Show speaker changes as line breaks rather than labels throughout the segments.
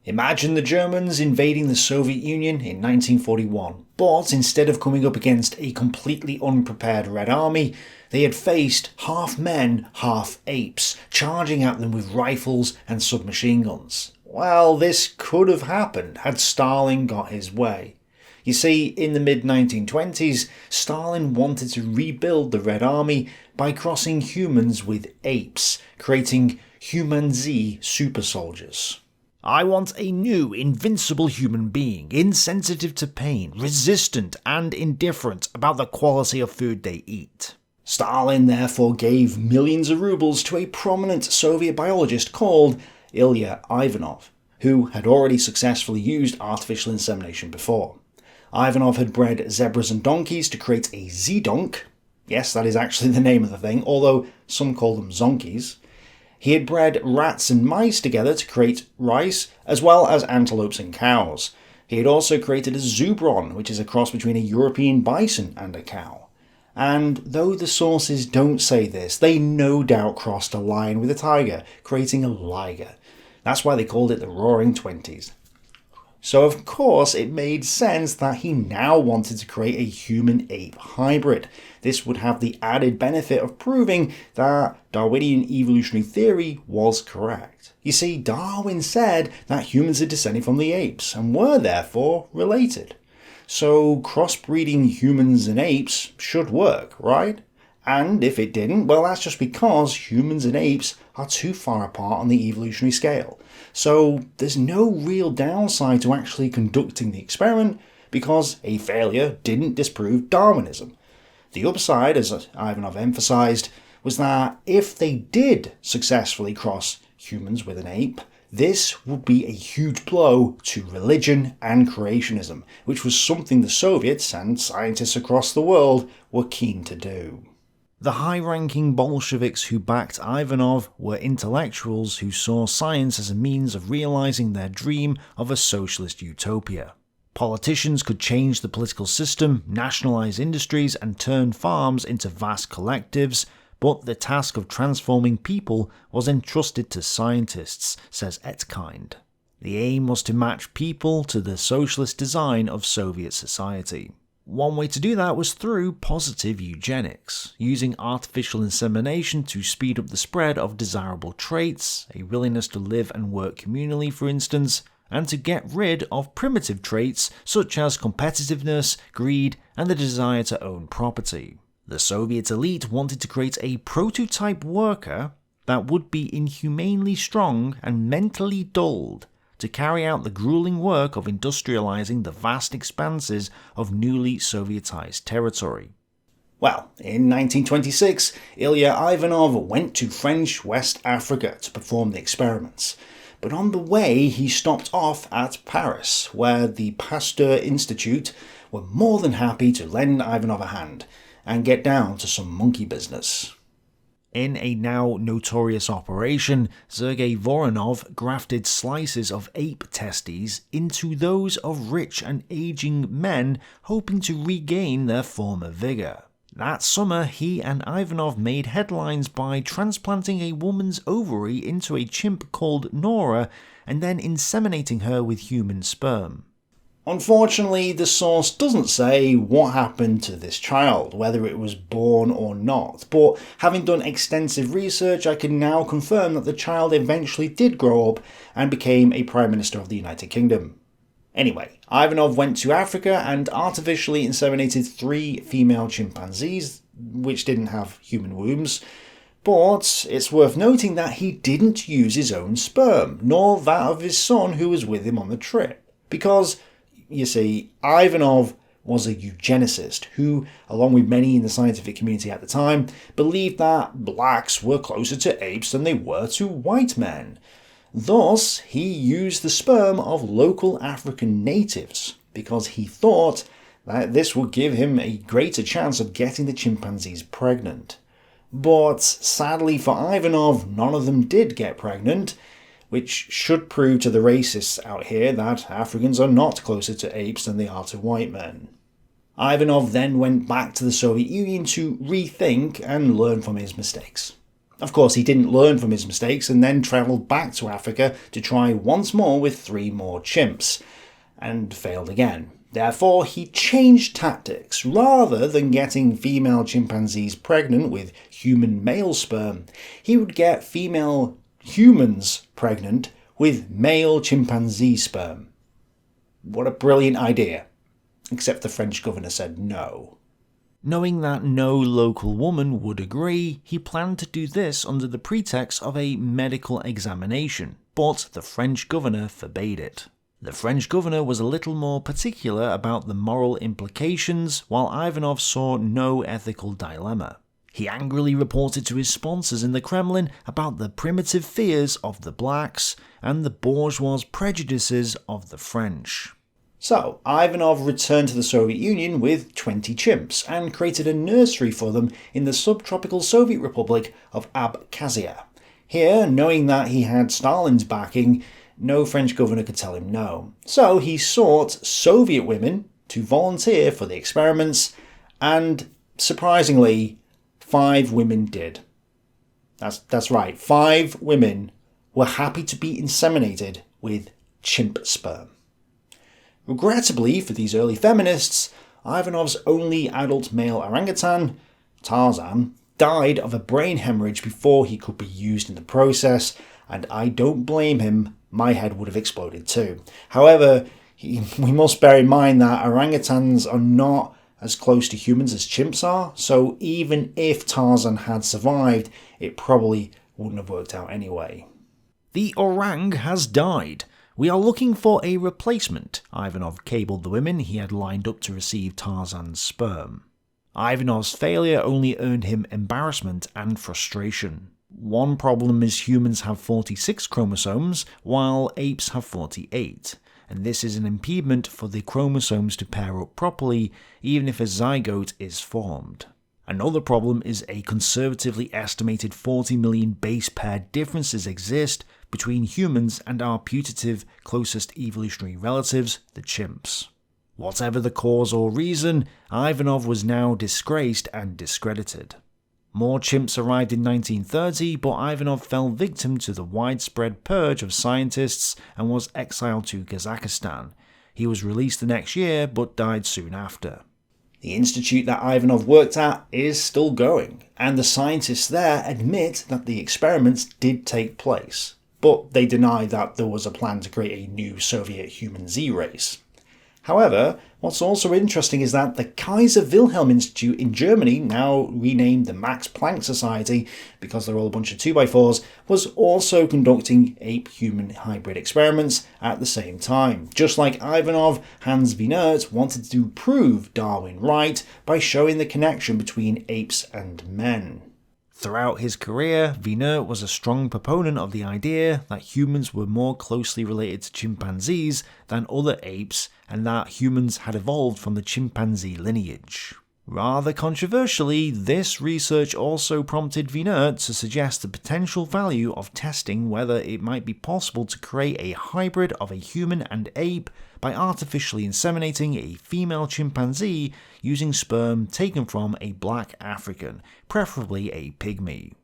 Imagine the Germans invading the Soviet Union in 1941, but instead of coming up against a completely unprepared Red Army, they had faced half men, half apes, charging at them with rifles and submachine guns. Well, this could have happened had Stalin got his way. You see, in the mid-1920s, Stalin wanted to rebuild the Red Army by crossing humans with apes, creating humanzee super soldiers. I want a new, invincible human being, insensitive to pain, resistant and indifferent about the quality of food they eat. Stalin therefore gave millions of rubles to a prominent Soviet biologist called Ilya Ivanov, who had already successfully used artificial insemination before. Ivanov had bred zebras and donkeys to create a zedonk. Yes, that is actually the name of the thing, although some call them zonkies. He had bred rats and mice together to create rice, as well as antelopes and cows. He had also created a zubron, which is a cross between a European bison and a cow. And though the sources don't say this, they no doubt crossed a lion with a tiger, creating a liger. That's why they called it the Roaring Twenties. So of course it made sense that he now wanted to create a human-ape hybrid. This would have the added benefit of proving that Darwinian evolutionary theory was correct. You see, Darwin said that humans are descended from the apes and were therefore related. So crossbreeding humans and apes should work, right? And if it didn't, well, that's just because humans and apes are too far apart on the evolutionary scale. So there's no real downside to actually conducting the experiment because a failure didn't disprove Darwinism. The upside, as Ivanov emphasised, was that if they did successfully cross humans with an ape, this would be a huge blow to religion and creationism, which was something the Soviets and scientists across the world were keen to do. The high-ranking Bolsheviks who backed Ivanov were intellectuals who saw science as a means of realising their dream of a socialist utopia. Politicians could change the political system, nationalise industries and turn farms into vast collectives, but the task of transforming people was entrusted to scientists, says Etkind. The aim was to match people to the socialist design of Soviet society. One way to do that was through positive eugenics, using artificial insemination to speed up the spread of desirable traits, a willingness to live and work communally for instance, and to get rid of primitive traits such as competitiveness, greed, and the desire to own property. The Soviet elite wanted to create a prototype worker that would be inhumanely strong and mentally dulled, to carry out the grueling work of industrializing the vast expanses of newly Sovietized territory. Well, in 1926, Ilya Ivanov went to French West Africa to perform the experiments. But on the way, he stopped off at Paris, where the Pasteur Institute were more than happy to lend Ivanov a hand and get down to some monkey business. In a now notorious operation, Sergei Voronov grafted slices of ape testes into those of rich and aging men hoping to regain their former vigour. That summer, he and Ivanov made headlines by transplanting a woman's ovary into a chimp called Nora and then inseminating her with human sperm. Unfortunately, the source doesn't say what happened to this child, whether it was born or not, but having done extensive research, I can now confirm that the child eventually did grow up and became a Prime Minister of the United Kingdom. Anyway, Ivanov went to Africa and artificially inseminated 3 female chimpanzees, which didn't have human wombs, but it's worth noting that he didn't use his own sperm, nor that of his son who was with him on the trip, because you see, Ivanov was a eugenicist who, along with many in the scientific community at the time, believed that blacks were closer to apes than they were to white men. Thus, he used the sperm of local African natives, because he thought that this would give him a greater chance of getting the chimpanzees pregnant. But sadly for Ivanov, none of them did get pregnant, which should prove to the racists out here that Africans are not closer to apes than they are to white men. Ivanov then went back to the Soviet Union to rethink and learn from his mistakes. Of course, he didn't learn from his mistakes and then travelled back to Africa to try once more with 3 more chimps, and failed again. Therefore, he changed tactics. Rather than getting female chimpanzees pregnant with human male sperm, he would get female humans pregnant with male chimpanzee sperm. What a brilliant idea. Except the French governor said no.
Knowing that no local woman would agree, he planned to do this under the pretext of a medical examination, but the French governor forbade it. The French governor was a little more particular about the moral implications, while Ivanov saw no ethical dilemma. He angrily reported to his sponsors in the Kremlin about the primitive fears of the blacks and the bourgeois prejudices of the French.
So, Ivanov returned to the Soviet Union with 20 chimps and created a nursery for them in the subtropical Soviet Republic of Abkhazia. Here, knowing that he had Stalin's backing, no French governor could tell him no. So he sought Soviet women to volunteer for the experiments, and surprisingly, 5 women did. That's right, 5 women were happy to be inseminated with chimp sperm. Regrettably for these early feminists, Ivanov's only adult male orangutan, Tarzan, died of a brain hemorrhage before he could be used in the process, and I don't blame him, my head would have exploded too. However, we must bear in mind that orangutans are not as close to humans as chimps are, so even if Tarzan had survived, it probably wouldn't have worked out anyway.
The orang has died. We are looking for a replacement, Ivanov cabled the women he had lined up to receive Tarzan's sperm. Ivanov's failure only earned him embarrassment and frustration. One problem is humans have 46 chromosomes, while apes have 48, and this is an impediment for the chromosomes to pair up properly, even if a zygote is formed. Another problem is a conservatively estimated 40 million base pair differences exist between humans and our putative closest evolutionary relatives, the chimps. Whatever the cause or reason, Ivanov was now disgraced and discredited. More chimps arrived in 1930, but Ivanov fell victim to the widespread purge of scientists and was exiled to Kazakhstan. He was released the next year, but died soon after.
The institute that Ivanov worked at is still going, and the scientists there admit that the experiments did take place, but they deny that there was a plan to create a new Soviet humanzee race. However, what's also interesting is that the Kaiser Wilhelm Institute in Germany, now renamed the Max Planck Society because they're all a bunch of 2x4s, was also conducting ape-human hybrid experiments at the same time. Just like Ivanov, Hans Wienert wanted to prove Darwin right by showing the connection between apes and men.
Throughout his career, Wienert was a strong proponent of the idea that humans were more closely related to chimpanzees than other apes, and that humans had evolved from the chimpanzee lineage. Rather controversially, this research also prompted Wienert to suggest the potential value of testing whether it might be possible to create a hybrid of a human and ape by artificially inseminating a female chimpanzee using sperm taken from a black African, preferably a pygmy.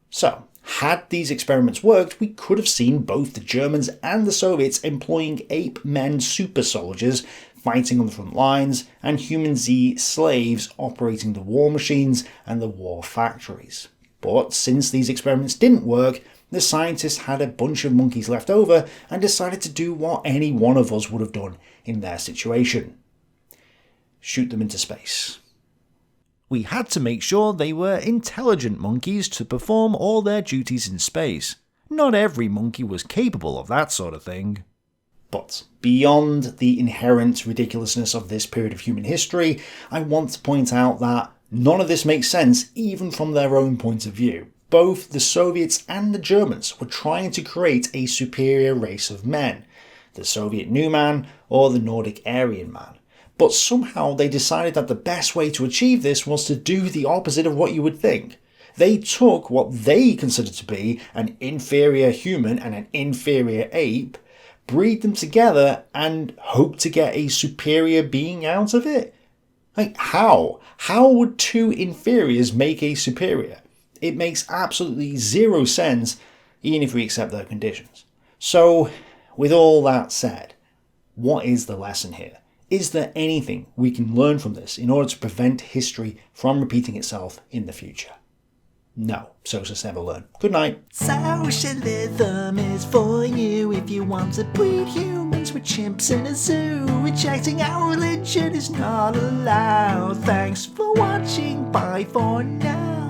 So, had these experiments worked, we could have seen both the Germans and the Soviets employing ape-men super soldiers fighting on the front lines, and humanzee slaves operating the war machines and the war factories. But since these experiments didn't work, the scientists had a bunch of monkeys left over and decided to do what any one of us would have done in their situation. Shoot them into space.
We had to make sure they were intelligent monkeys to perform all their duties in space. Not every monkey was capable of that sort of thing.
But beyond the inherent ridiculousness of this period of human history, I want to point out that none of this makes sense even from their own point of view. Both the Soviets and the Germans were trying to create a superior race of men, the Soviet New Man or the Nordic Aryan Man. But somehow they decided that the best way to achieve this was to do the opposite of what you would think. They took what they considered to be an inferior human and an inferior ape, breed them together, and hope to get a superior being out of it? Like, how? How would two inferiors make a superior? It makes absolutely zero sense, even if we accept their conditions. So, with all that said, what is the lesson here? Is there anything we can learn from this in order to prevent history from repeating itself in the future? No, socialists never learn. Good night.
Socialism is for you if you want to breed humans with chimps in a zoo. Rejecting our religion is not allowed. Thanks for watching, bye for now.